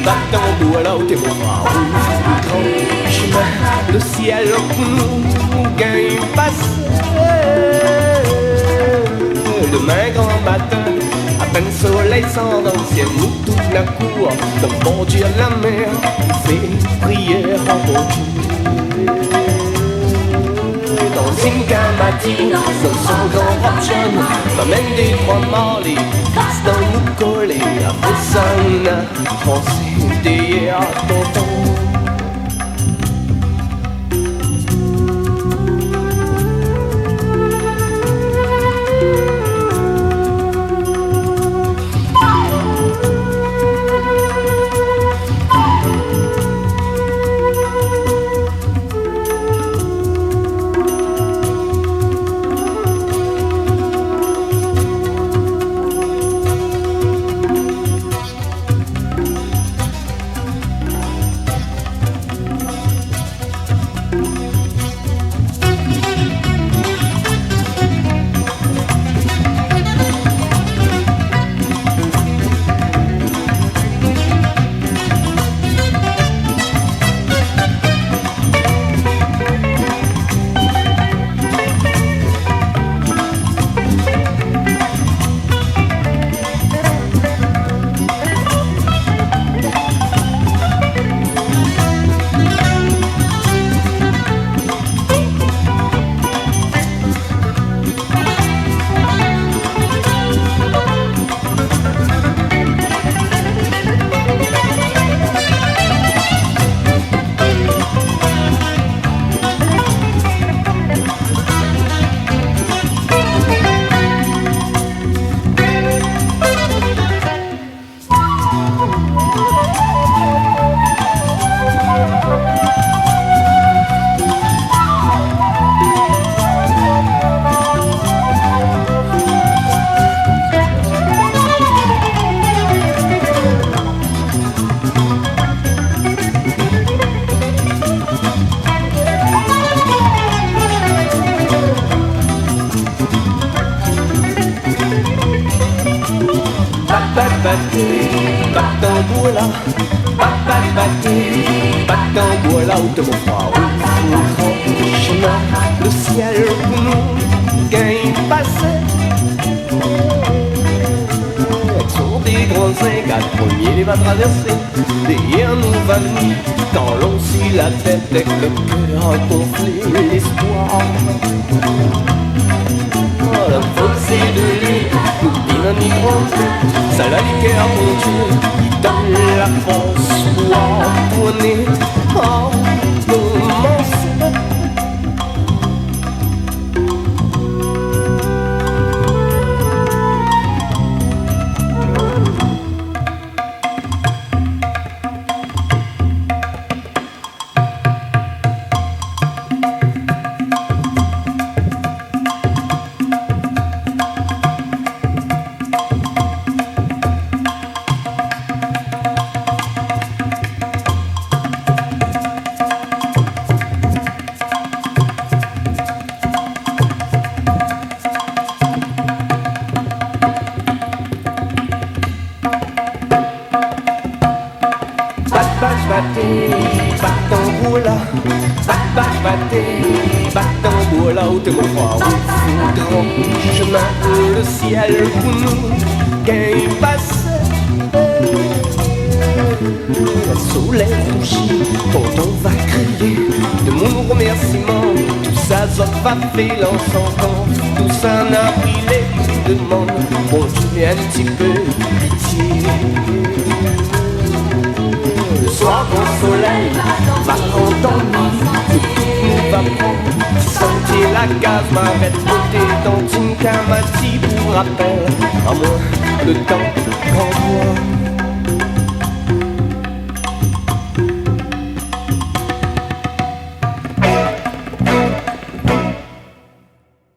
Battons-nous là où t'es mon bras grand chemin, le ciel pour nous gagne passé. Demain grand matin, à peine soleil sans dans le ciel, nous toute la cour, dans bon Dieu la mer, fait prière en bon Dieu. Dans Ziskakan, dans son grand robe jaune, m'amène des trois morts, les faces dans nous coller. Après ça, on a pensé d'hier à tonton. Battons-nous là, battons-nous là où te mon froid, au grand chemin, le ciel pour nous gagne passé. Sur des grands zincs, premier les va traverser, derrière nous va nuit, quand l'on s'y la tête avec le cœur gonflé, l'espoir. La fossé de l'île, nous bien ni grand, ça la liqueur mon Dieu, qui donne la force pour tourner en commencer. Battons-nous là, battons-nous là où te mon froid, au grand chemin, le ciel pour nous gagne passé. Le soleil couché, quand on va crier de mon remerciement, tout ça va faire l'ensemble, tout ça n'a pris les demandes, bon Dieu un petit peu pitié. Le soir quand le soleil va endormir, tout va prendre, sentir la gaz m'arrête côté dans une camati pour rappel, à moins le temps quand